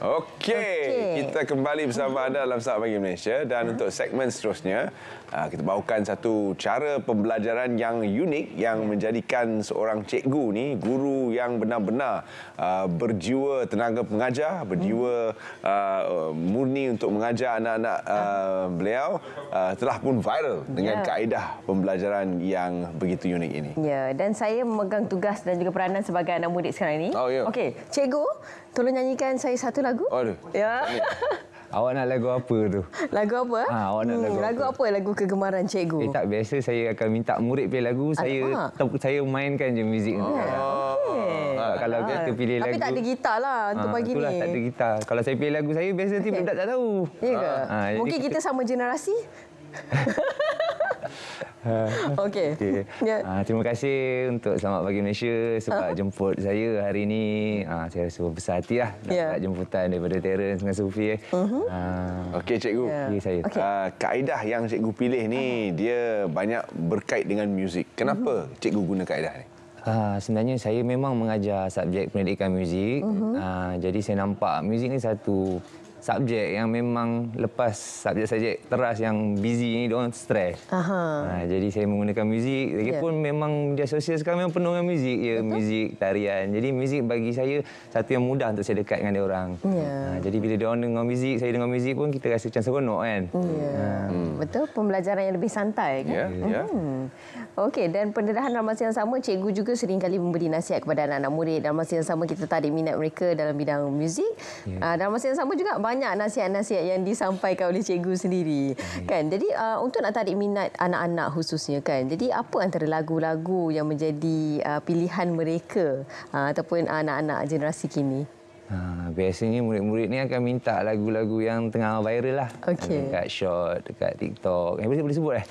Okey, kita kembali bersama anda dalam Saat Pagi Malaysia dan untuk segmen seterusnya kita bawakan satu cara pembelajaran yang unik yang menjadikan seorang cikgu ni guru yang benar-benar berjiwa tenaga pengajar, berjiwa murni untuk mengajar anak-anak beliau telah pun viral dengan kaedah pembelajaran yang begitu unik ini. Ya, dan saya memegang tugas dan juga peranan sebagai anak murid sekarang ini. Oh, ya. Okey, cikgu, tolong nyanyikan saya satu lagu. Aduh. Ya. Awak nak lagu apa tu? Lagu apa? Awak nak lagu apa? Lagu kegemaran cikgu? Tak, biasa saya akan minta murid pilih lagu, saya mainkan je muzik. Kalau kita pilih lagu. Tapi tak ada gitar lah untuk pagi itulah, ni. Tak ada gitar. Kalau saya pilih lagu saya, biasa nanti budak tak tahu. Ya ke? Mungkin kita sama generasi? Okey. Ya. Terima kasih untuk Selamat Pagi Malaysia sebab jemput saya hari ini. Saya rasa besar hati lah dapat jemputan daripada Terence dengan Sufi. Okey cikgu. Saya. Kaedah yang cikgu pilih ni dia banyak berkait dengan muzik. Kenapa cikgu guna kaedah ni? Sebenarnya saya memang mengajar subjek pendidikan muzik. Jadi saya nampak muzik ni satu subjek yang memang lepas subjek-subjek teras yang busy ni, diorang stres. Jadi saya menggunakan muzik. Lagipun memang media sosial sekarang memang penuh dengan muzik. Muzik, tarian. Jadi muzik bagi saya satu yang mudah untuk saya dekat dengan diorang. Jadi bila diorang dengar muzik, saya dengar muzik pun kita rasa macam seronok kan. Betul, pembelajaran yang lebih santai kan? Okey, dan pendedahan dalam masa yang sama, cikgu juga sering kali memberi nasihat kepada anak-anak murid. Dalam masa yang sama kita tarik minat mereka dalam bidang muzik. Dalam masa yang sama juga banyak nasihat-nasihat yang disampaikan oleh cikgu sendiri. Kan? Jadi untuk nak tarik minat anak-anak khususnya kan. Jadi apa antara lagu-lagu yang menjadi pilihan mereka ataupun anak-anak generasi kini? Biasanya murid-murid ni akan minta lagu-lagu yang tengah viral lah. Dekat short, dekat TikTok. Boleh sebut boleh.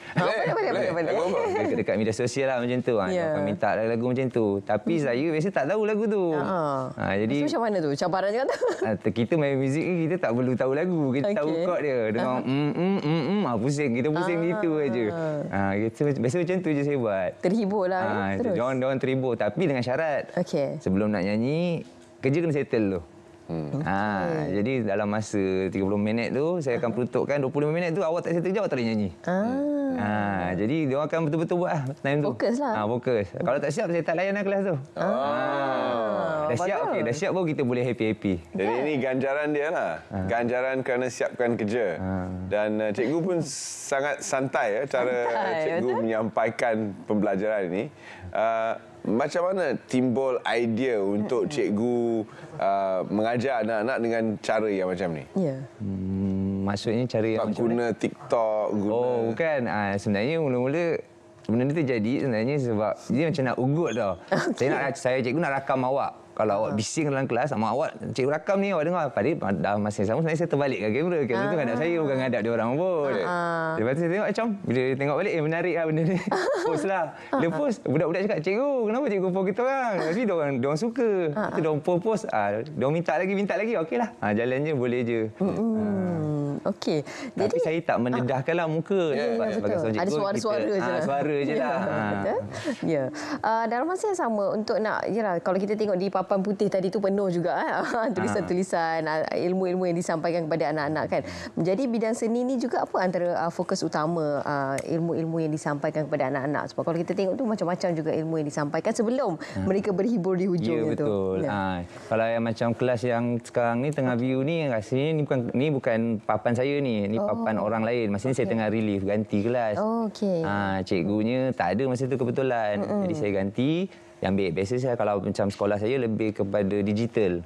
Dekat media sosial lah macam tu. Dia akan minta lagu-lagu macam tu. Tapi saya biasa tak tahu lagu tu. Jadi macam mana tu? Cabaran je kata? Kita main muzik ni kita tak perlu tahu lagu. Kita tahu chord dia. Dengar pusing. Kita pusing gitu aja. Biasa macam tu je saya buat. Terhibur lah. Diorang terhibur. Tapi dengan syarat. Sebelum nak nyanyi, kerja kena settle tu. Jadi dalam masa 30 minit tu saya akan peruntukkan 25 minit tu awak tak settle kerja awak tak boleh nyanyi. Jadi dia akan betul-betul buat time tu. Fokus lah. Fokus. Kalau tak siap saya tak layan kelas tu. Dah siap okey, dah siap baru kita boleh happy-happy. Jadi ini ganjaran dia lah. Ganjaran kerana siapkan kerja. Dan cikgu pun sangat santai cara cikgu menyampaikan pembelajaran ini. Macam mana timbul idea untuk cikgu mengajar anak-anak dengan cara yang macam ni? Maksudnya cara yang macam guna TikTok, guna... bukan. Sebenarnya mula-mula benda ni terjadi sebenarnya sebab dia macam nak ugut tau. Saya cikgu nak rakam awak. Kalau awak bising dalam kelas sama awak, cikgu rakam ni awak dengar. Padahal dalam masa yang sama sebenarnya saya terbalikkan kamera. Kamera tu ngadap saya, bukan ngadap dia orang pun. Lepas tu saya tengok macam, bila dia tengok balik, menarik lah benda ni. Post lah. Dia post, budak-budak cakap, cikgu, kenapa cikgu post kita orang? Tapi diorang suka. Lepas tu diorang post, diorang minta lagi, okeylah. Jalan je, boleh je. Okey. Tapi saya tak mendedahkanlah muka. Sebagai seorang cikgu, ada suara-suara je lah. Suara je lah. Dalam masa yang sama, untuk nak, kalau kita tengok di papan putih tadi tu penuh juga tulisan-tulisan, ilmu-ilmu yang disampaikan kepada anak-anak kan. Jadi bidang seni ni juga apa antara fokus utama ilmu-ilmu yang disampaikan kepada anak-anak? Sebab kalau kita tengok tu macam-macam juga ilmu yang disampaikan sebelum mereka berhibur di hujung tu. Betul. Kalau yang macam kelas yang sekarang ni tengah view ni, rasanya ni bukan papan saya ni papan orang lain. Masa ni saya tengah relief ganti kelas. Cikgunya tak ada masa tu kebetulan. Jadi saya ganti. Ambil. Biasa saya kalau macam sekolah saya lebih kepada digital.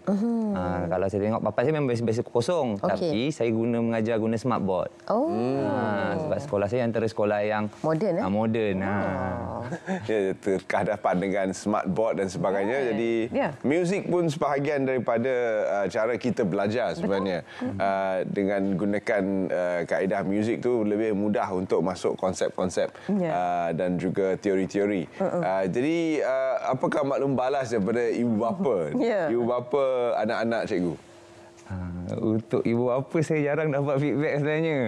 Kalau saya tengok papan saya memang biasa kosong. Tapi saya mengajar guna smartboard. Sebab sekolah saya antara sekolah yang moden. Moden. Terhadapan dengan smartboard dan sebagainya. Jadi muzik pun sebahagian daripada cara kita belajar sebenarnya. Dengan gunakan kaedah muzik tu lebih mudah untuk masuk konsep-konsep dan juga teori-teori. Jadi apakah maklum balas daripada ibu bapa? Ibu bapa anak-anak cikgu? Untuk ibu bapa saya jarang dapat feedback sebenarnya.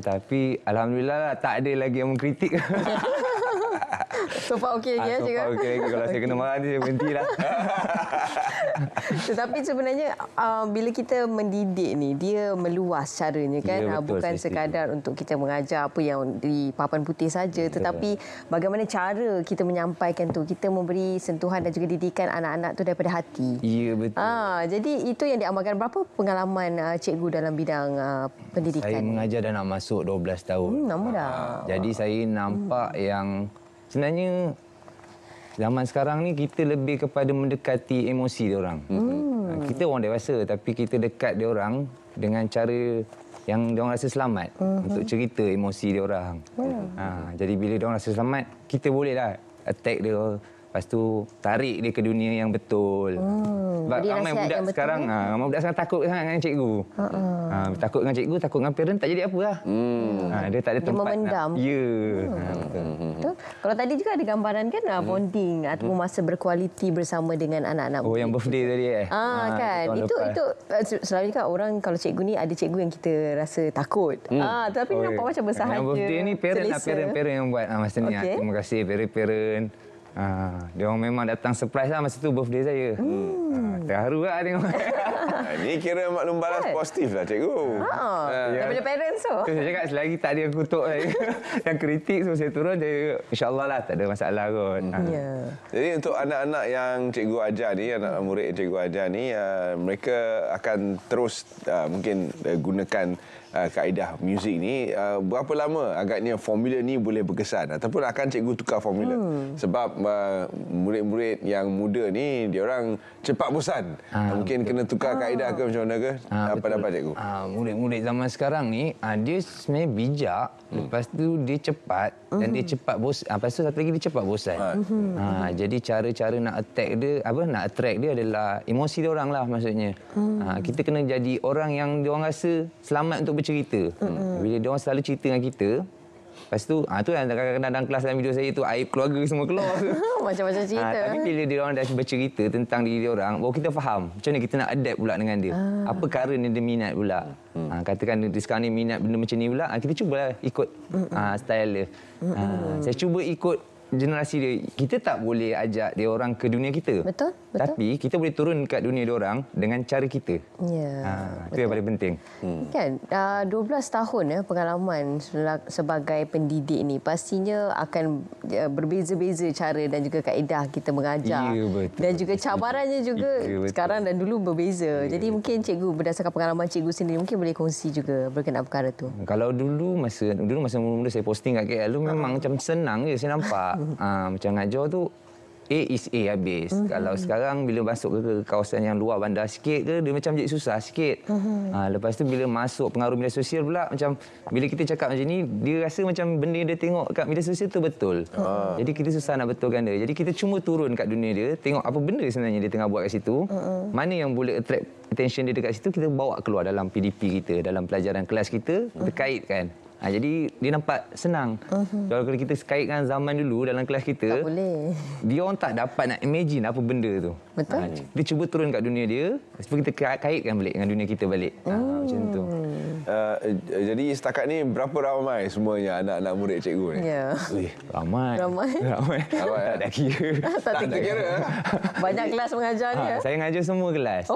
Tapi alhamdulillah lah, tak ada lagi yang mengkritik. So far okey lagi So cikgu. far okey lagi. Kalau saya kena marah ni, saya berhentilah. Tetapi sebenarnya bila kita mendidik ni, dia meluas caranya kan. Ya, betul, Bukan saya sekadar untuk kita mengajar apa yang di papan putih saja, tetapi bagaimana cara kita menyampaikan tu. Kita memberi sentuhan dan juga didikan anak-anak tu daripada hati. Ya, betul. Jadi itu yang diamalkan. Berapa pengalaman cikgu dalam bidang pendidikan? Saya mengajar dah nak masuk 12 tahun. Lama dah. Jadi saya nampak yang sebenarnya zaman sekarang ni kita lebih kepada mendekati emosi dia orang. Kita orang dewasa tapi kita dekat dia orang dengan cara yang dia orang rasa selamat untuk cerita emosi dia orang. Jadi bila dia orang rasa selamat, kita bolehlah attack dia. Lepas tu tarik dia ke dunia yang betul. Sebab ramai budak sekarang, ramai budak sekarang takut sangat dengan cikgu. Takut dengan cikgu, takut dengan parent, tak jadi apa lah. Dia tak ada tempat. Dia memendam. Ya. Betul. Kalau tadi juga ada gambaran kan bonding ataupun masa berkualiti bersama dengan anak-anak. Oh, yang birthday tadi Kan. Itu selalu kan orang kalau cikgu ni ada cikgu yang kita rasa takut. Tapi nampak macam bersahaja. Yang birthday ni parent yang buat masa ni. Terima kasih parent. Dia orang memang datang surprise lah masa tu birthday saya. Terharu lah tengok. Ini kira maklum balas positif lah cikgu. Daripada parents tu. Saya cakap selagi tak ada yang kutuk saya, yang kritik, so saya turun, insyaAllah lah tak ada masalah kot. Jadi untuk anak-anak yang cikgu ajar ni, anak-anak murid yang cikgu ajar ni, mereka akan terus mungkin gunakan kaedah muzik ni. Berapa lama agaknya formula ni boleh berkesan ataupun akan cikgu tukar formula? Sebab murid-murid yang muda ni dia orang cepat bosan. Mungkin kena tukar kaedah ke macam mana ke? Apa dapat cikgu? Murid-murid zaman sekarang ni dia sebenarnya bijak, lepas tu dia cepat dan dia cepat bosan. Lepas tu satu lagi dia cepat bosan. Jadi cara-cara nak attack dia, nak attract dia adalah emosi dia orang lah maksudnya. Kita kena jadi orang yang dia orang rasa selamat untuk bercerita. Bila dia orang selalu cerita dengan kita, lepas tu yang kadang-kadang dalam kelas dalam video saya tu aib keluarga semua keluar. Macam-macam cerita. Tapi bila dia orang dah bercerita tentang diri dia orang, baru kita faham macam mana kita nak adapt pula dengan dia. Apa cara ni dia minat pula. Katakan dia sekarang ni minat benda macam ni pula, kita cubalah ikut style dia. Saya cuba ikut generasi dia. Kita tak boleh ajak dia orang ke dunia kita. Betul. Tapi kita boleh turun kat dunia dia orang dengan cara kita. Itu yang paling penting. Kan 12 tahun pengalaman sebagai pendidik ni pastinya akan berbeza-beza cara dan juga kaedah kita mengajar. Ya, betul. Dan juga cabarannya juga sekarang dan dulu berbeza. Jadi mungkin cikgu berdasarkan pengalaman cikgu sendiri mungkin boleh kongsi juga berkenaan perkara tu. Kalau dulu masa mula-mula saya posting kat KL tu memang macam senang je saya nampak. Macam ngajar tu A is A habis. Kalau sekarang bila masuk ke kawasan yang luar bandar sikit ke, dia macam jadi susah sikit. Lepas tu bila masuk pengaruh media sosial pula, macam bila kita cakap macam ni, dia rasa macam benda yang dia tengok kat media sosial tu betul. Jadi kita susah nak betulkan dia. Jadi kita cuma turun kat dunia dia, tengok apa benda sebenarnya dia tengah buat kat situ. Mana yang boleh attract attention dia dekat situ, kita bawa keluar dalam PDP kita, dalam pelajaran kelas kita, kita kaitkan. Jadi dia nampak senang. Kalau kita kaitkan zaman dulu dalam kelas kita, tak boleh. Dia orang tak dapat nak imagine apa benda tu. Betul. Kita cuba turun kat dunia dia, lepas kita kaitkan balik dengan dunia kita balik. Macam tu. Jadi setakat ni berapa ramai semuanya anak-anak murid cikgu ni? Ya. Ramai. Tak kira. Tak kira. Banyak kelas mengajar ni. Saya ngajar semua kelas.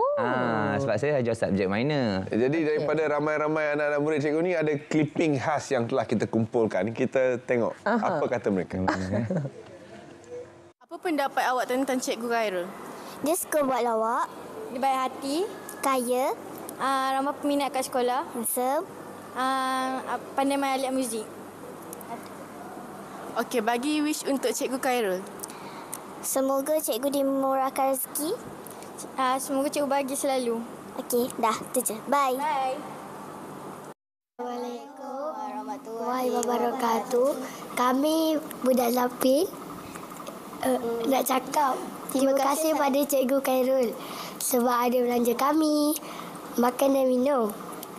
Sebab saya ajar subjek minor. Jadi daripada ramai-ramai anak-anak murid cikgu ni ada clipping khas yang telah kita kumpulkan. Kita tengok apa kata mereka. Apa pendapat awak tentang Cikgu Khairul? Dia suka buat lawak, Dia baik hati, kaya, ramai peminat kat sekolah, handsome, pandai main alat muzik. Okey, bagi wish untuk Cikgu Khairul. semoga cikgu dimurahkan rezeki. Semoga cikgu bahagia selalu. Okey, dah, tu je. Bye. Bye. Assalamualaikum warahmatullahi wabarakatuh. Kami budak Lapin nak cakap terima kasih pada Cikgu Khairul sebab ada belanja kami makan dan minum.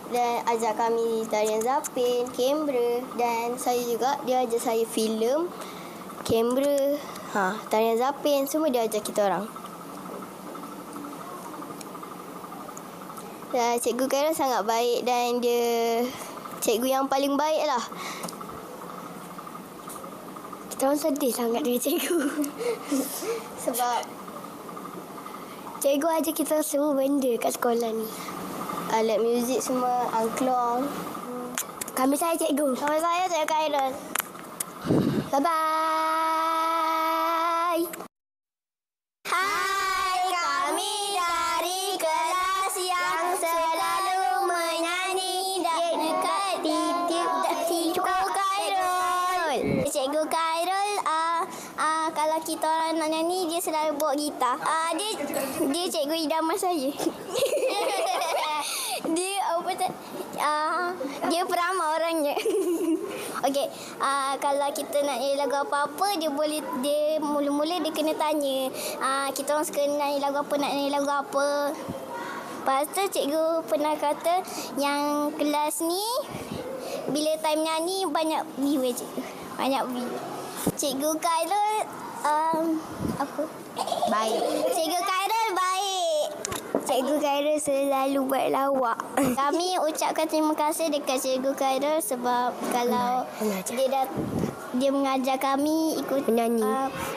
Dan ajar kami tarian zapin, kamera, dan saya juga dia ajar saya filem, kamera, tarian zapin, semua dia ajar kita orang. Dan Cikgu Khairul sangat baik dan dia cikgu yang paling baik lah. Kita orang sedih sangat dengan cikgu. Sebab Cikgu ajar kita semua benda kat sekolah ni. alat muzik semua, angklung. Kami saya cikgu. Sama saya, Cikgu Khairul. Bye-bye. Hai, kami dari kelas yang selalu menyanyi dekat Cikgu Khairul. Cikgu Khairul, kalau kita orang nak nyanyi, dia selalu bawa gitar. Dia cikgu idaman saya. Dia apa tu? Dia peramah orangnya. Okey, kalau kita nak nyanyi lagu apa-apa, dia mula-mula dia kena tanya. Kita orang suka nyanyi lagu apa, nak nyanyi lagu apa. Lepas tu cikgu pernah kata yang kelas ni bila time nyanyi banyak view cikgu. Banyak view. Cikgu Khairul apa? Baik. Cikgu Khairul baik. Cikgu Khairul selalu buat lawak. Kami ucapkan terima kasih dekat Cikgu Khairul sebab kalau dia mengajar kami ikut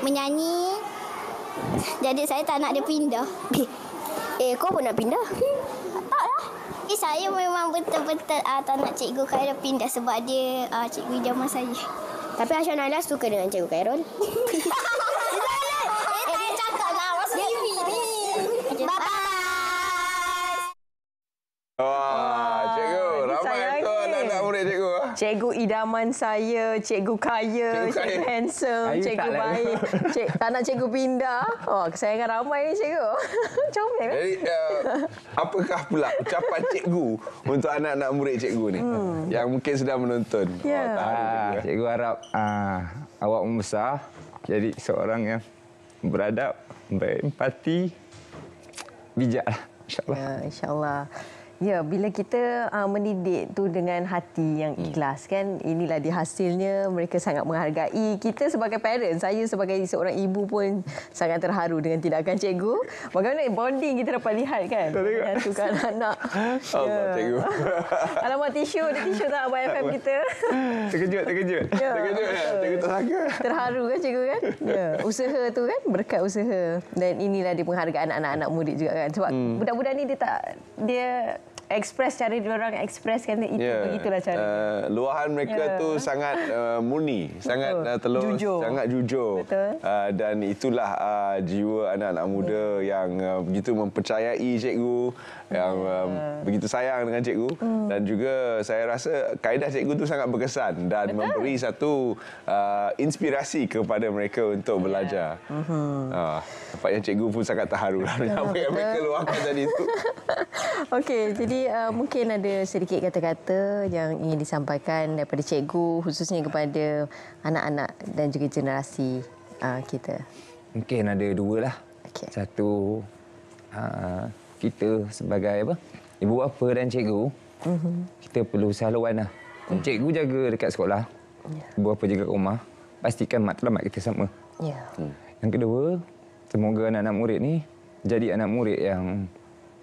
menyanyi. Jadi saya tak nak dia pindah. Kau pun nak pindah? Taklah. Saya memang betul-betul tak nak Cikgu Khairul pindah sebab dia cikgu idaman saya. Tapi Aisyah Naila suka dengan Cikgu Khairul. Tak cakap lah masa TV ni. Bye-bye. Wah, cikgu. Ramai tu anak-anak murid cikgu. Cikgu idaman saya, cikgu kaya, cikgu handsome, Ayu cikgu tak lah. baik. Tak nak cikgu pindah. Kesayangan ramai ni cikgu. Comel kan? Jadi, apakah pula ucapan cikgu untuk anak-anak murid cikgu ni? Yang mungkin sedang menonton. Ya. Cikgu harap awak membesar jadi seorang yang beradab, berempati, bijak lah. InsyaAllah. Ya, insyaAllah. Ya, bila kita mendidik tu dengan hati yang ikhlas kan, inilah dia hasilnya. Mereka sangat menghargai kita sebagai parent. Saya sebagai seorang ibu pun sangat terharu dengan tindakan cikgu. Bagaimana bonding kita dapat lihat kan? Menyatukan anak. Allah, cikgu. Alamak, tisu. Ada tisu tak Abang FM kita? Terkejut. Ya. Terkejut kan? Cikgu tak sangka. Terharu kan cikgu kan? Ya. Usaha tu kan, berkat usaha. Dan inilah dia penghargaan anak-anak murid juga kan. Sebab budak-budak ni dia express cara dia orang expresskan itu begitulah cara. Luahan mereka tu sangat murni, sangat telus, Jujur. sangat jujur. Betul. Dan itulah jiwa anak-anak muda yang begitu mempercayai cikgu, yang begitu sayang dengan cikgu, dan juga saya rasa kaedah cikgu tu sangat berkesan dan memberi satu inspirasi kepada mereka untuk belajar. Nampaknya cikgu pun sangat terharu apa yang mereka luahkan tadi itu. Okey, jadi mungkin ada sedikit kata-kata yang ingin disampaikan daripada cikgu khususnya kepada anak-anak dan juga generasi kita. Mungkin ada dua lah. Okey. Satu, kita sebagai ibu bapa dan cikgu, kita perlu usahawan lah. Cikgu jaga dekat sekolah, ibu bapa jaga kat rumah, pastikan matlamat kita sama. Ya. Yang kedua, semoga anak-anak murid ni jadi anak murid yang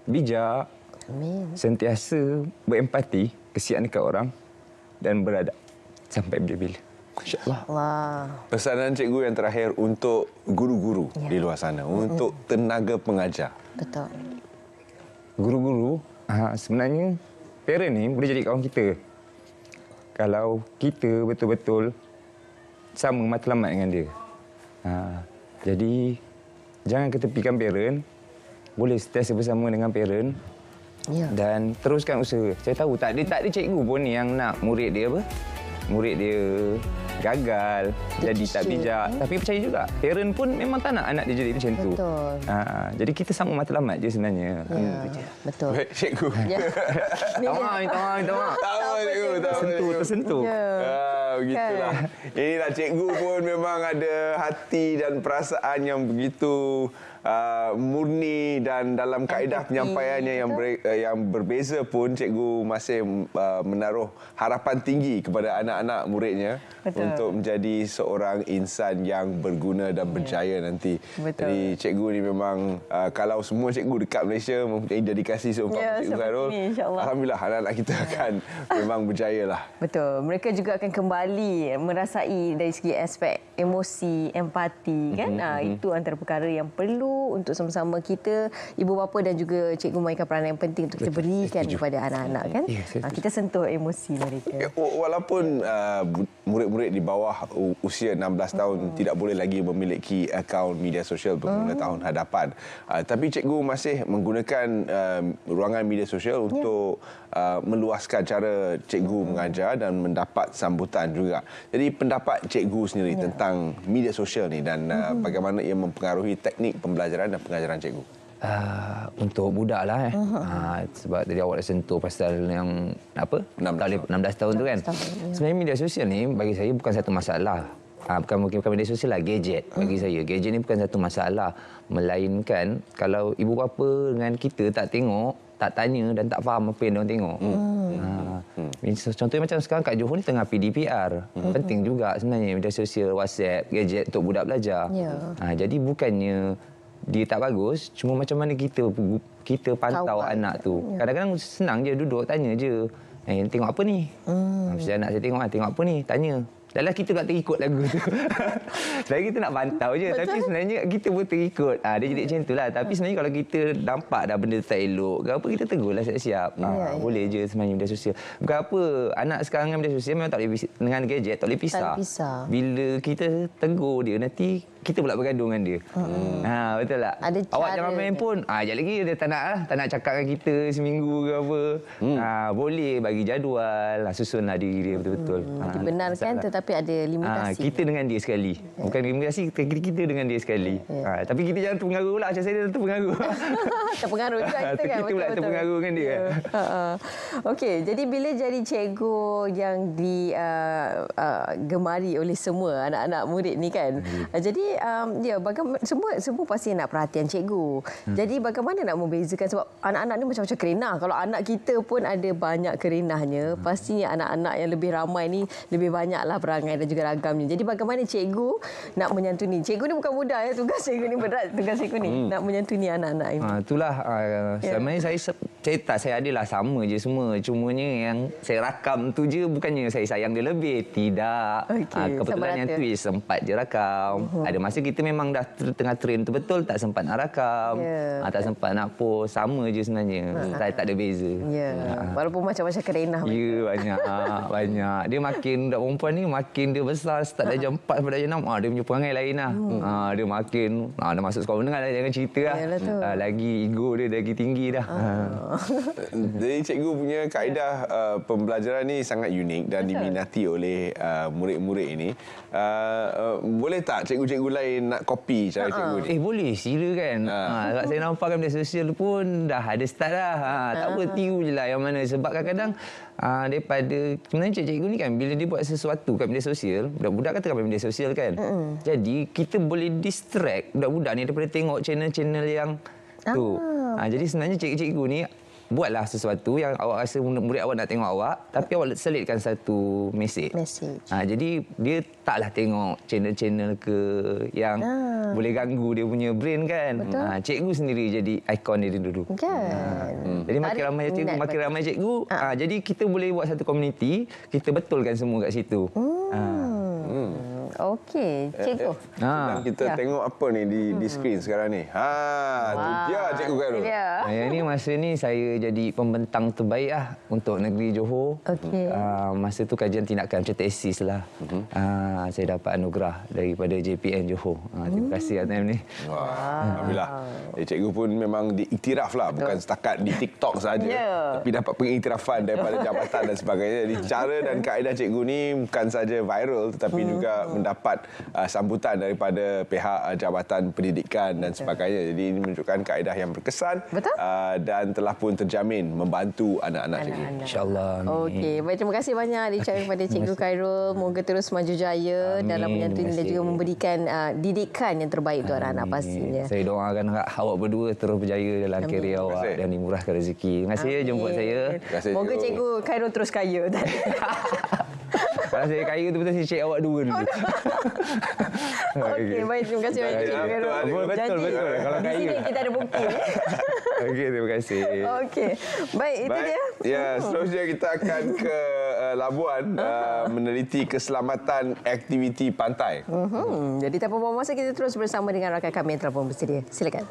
bijak, Amin. sentiasa berempati, kesian dekat orang dan beradab sampai bila-bila. InsyaAllah. Wah. Pesanan cikgu yang terakhir untuk guru-guru di luar sana, untuk tenaga pengajar. Betul. Guru-guru, sebenarnya parent ni boleh jadi kawan kita. Kalau kita betul-betul sama matlamat dengan dia. Jadi, jangan ketepikan parent. Boleh sentiasa bersama dengan parent. Ya. Dan teruskan usaha. Saya tahu tak ada cikgu pun yang nak murid dia murid dia gagal, jadi tak bijak. Tapi percaya juga, parent pun memang tak nak anak dia jadi macam tu. Betul. Jadi kita sama matlamat je sebenarnya. Ya. Betul. Baik, cikgu. Ya. Minta maaf. Tak apa, cikgu. Tersentuh. Ya. Begitulah. Inilah cikgu pun memang ada hati dan perasaan yang begitu murni dan dalam kaedah penyampaiannya yang berbeza pun cikgu masih menaruh harapan tinggi kepada anak-anak muridnya untuk menjadi seorang insan yang berguna dan berjaya nanti. Jadi cikgu ni memang kalau semua cikgu dekat Malaysia mempunyai dedikasi seumpama Cikgu Khairul, alhamdulillah anak-anak kita akan memang berjaya lah. Betul. Mereka juga akan kembali merasai dari segi aspek emosi, empati kan. Itu antara perkara yang perlu untuk sama-sama kita, ibu bapa dan juga cikgu mainkan peranan yang penting untuk kita berikan kepada anak-anak kan. Kita sentuh emosi mereka. Walaupun murid-murid di bawah usia 16 tahun tidak boleh lagi memiliki akaun media sosial berguna tahun hadapan. Tapi cikgu masih menggunakan ruangan media sosial untuk meluaskan cara cikgu mengajar dan mendapat sambutan juga. Jadi pendapat cikgu sendiri tentang media sosial ni dan bagaimana ia mempengaruhi teknik pembelajaran dan pengajaran cikgu. Untuk budak lah sebab tadi awak dah sentuh pasal yang 16 tahun tu kan. Sebenarnya media sosial ni bagi saya bukan satu masalah. Bukan media sosial lah, gadget bagi saya. Gadget ni bukan satu masalah. Melainkan kalau ibu bapa dengan kita tak tengok, tak tanya dan tak faham apa yang diorang tengok. Contohnya macam sekarang kat Johor ni tengah PDPR. Penting juga sebenarnya media sosial, WhatsApp, gadget untuk budak belajar. Jadi bukannya dia tak bagus, cuma macam mana kita pantau anak tu. Kadang-kadang senang je duduk tanya je. Tengok apa ni? Mesti anak saya tengok apa ni? Tanya. Dalam kita tak terikut lagu tu. Sebenarnya kita nak pantau je. Tapi sebenarnya kita pun terikut. Dia jadi macam itulah. Tapi sebenarnya kalau kita nampak dah benda tak elok ke apa, kita tegurlah siap-siap. Boleh je sebenarnya media sosial. Bukan apa, anak sekarang dengan media sosial memang tak boleh dengan gadget, tak boleh pisah. Bila kita tegur dia, nanti kita pula bergaduh dengan dia. Betul tak? Awak jangan main handphone. Sekejap lagi dia tak nak cakap dengan kita seminggu ke apa. Boleh bagi jadual, susunlah diri dia betul-betul. Dibenarkan tetapi ada limitasi. Kita dengan dia sekali. Bukan limitasi, kita dengan dia sekali. Tapi kita jangan terpengaruh lah. Macam saya dah terpengaruh. Terpengaruh juga kita kan. Kita pula terpengaruh dengan dia. Okey, jadi bila jadi cikgu yang digemari oleh semua anak-anak murid ni kan. Jadi bagaimana semua pasti nak perhatian cikgu. Jadi bagaimana nak membezakan, sebab anak-anak ni macam-macam kerenah. Kalau anak kita pun ada banyak kerenahnya, pastinya anak-anak yang lebih ramai ni lebih banyaklah perangai dan juga ragamnya. Jadi bagaimana cikgu nak menyantuni? Cikgu ni bukan mudah ya, tugas cikgu ni berat, tugas cikgu ni nak menyantuni anak-anak ini. Itulah sebenarnya saya adalah sama je semua. Cumanya yang saya rakam tu je, bukannya saya sayang dia lebih. Tidak. Kebetulan yang tu sempat je rakam. Ada masa kita memang dah tengah train tu betul, tak sempat nak rakam. Tak sempat nak post. Sama je sebenarnya. Tak ada beza. Walaupun macam-macam kerenah. Banyak. Dia makin budak perempuan ni makin dia besar, start dah jam 4 sampai jam 6, dia punya perangai lain lah. Dia makin dah masuk sekolah menengah dah, jangan cerita lah. Lagi ego dia lagi tinggi dah. Jadi cikgu punya kaedah pembelajaran ni sangat unik dan diminati oleh murid-murid ini. Boleh tak cikgu-cikgu lain nak kopi cara cikgu ni? Boleh, sila kan. Saya nampak kan media sosial pun dah ada start dah. Tak apa, tiru je lah yang mana. Sebab kadang-kadang daripada sebenarnya cikgu ni kan, bila dia buat sesuatu kat media sosial, budak-budak kan tengah main media sosial kan. Jadi kita boleh distract budak-budak ni daripada tengok channel-channel yang tu. Jadi sebenarnya cikgu ni buatlah sesuatu yang awak rasa murid awak nak tengok awak, tapi awak selitkan satu mesej. Jadi dia taklah tengok channel-channel ke yang boleh ganggu dia punya brain kan. Cikgu sendiri jadi ikon dia dulu. Jadi makin ramai cikgu, jadi kita boleh buat satu komuniti, kita betulkan semua kat situ. Okey, cikgu. Kita tengok apa ni di skrin sekarang ni. Tu dia Cikgu Khairul. Yang ni masa ni saya jadi pembentang terbaik lah untuk negeri Johor. Masa tu kajian tindakan macam tesis lah. Saya dapat anugerah daripada JPN Johor. Terima kasih atas ni. Alhamdulillah. Cikgu pun memang diiktiraf lah, bukan setakat di TikTok saja, tapi dapat pengiktirafan daripada jabatan dan sebagainya. Jadi cara dan kaedah cikgu ni bukan saja viral tetapi juga mendapat sambutan daripada pihak Jabatan Pendidikan dan sebagainya. Jadi ini menunjukkan kaedah yang berkesan dan telah pun terjamin membantu anak-anak cikgu. InsyaAllah. Okey, baik, terima kasih banyak diucapkan kepada Cikgu Khairul. Moga terus maju jaya dalam menyantuni dan juga memberikan didikan yang terbaik untuk anak-anak pastinya. Saya doakan awak berdua terus berjaya dalam kerjaya awak dan dimurahkan rezeki. Terima kasih ya jemput saya. Moga Cikgu Khairul terus kaya. Kalau saya kaya tu betul saya cek awak dua dulu. Okey, baik, terima kasih banyak Cikgu Khairul. Betul. Kalau di kaya. sini kita ada bukti. Okey, terima kasih. Okey. Baik, itu dia. Ya, seterusnya kita akan ke Labuan meneliti keselamatan aktiviti pantai. Jadi tanpa buang masa, kita terus bersama dengan rakan kami yang telah pun bersedia. Silakan.